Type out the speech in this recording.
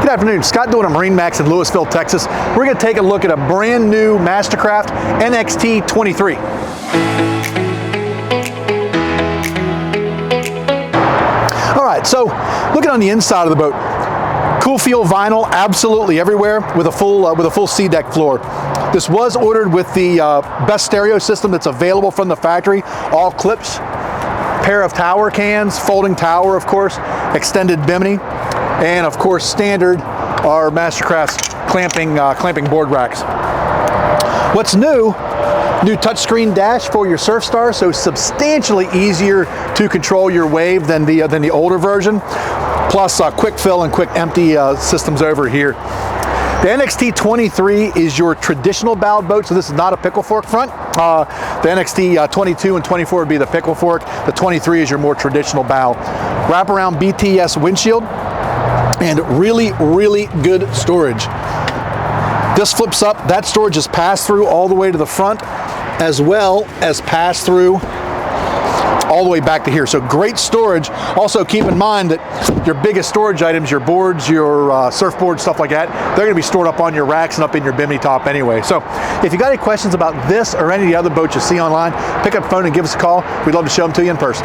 Good afternoon, Scott doing a MarineMax in Louisville, Texas. We're going to take a look at a brand new MasterCraft NXT23. All right, so looking on the inside of the boat, cool feel vinyl absolutely everywhere with a full sea deck floor. This was ordered with the best stereo system that's available from the factory, all clips, pair of tower cans, folding tower of course, extended bimini, and of course standard are MasterCraft's clamping board racks. What's new touchscreen dash for your Surfstar, so substantially easier to control your wave than the older version. Plus quick fill and quick empty systems over here. The NXT23 is your traditional bowed boat, so this is not a pickle fork front. The NXT22 and 24 would be the pickle fork. The 23 is your more traditional bow. Wraparound BTS windshield and really good storage. This flips up, that storage is pass through all the way to the front, as well as pass through all the way back to here. So great storage. Also keep in mind that your biggest storage items, your boards, your surfboard, stuff like that, they're gonna be stored up on your racks and up in your bimini top anyway. So if you got any questions about this or any of the other boats you see online, pick up the phone and give us a call. We'd love to show them to you in person.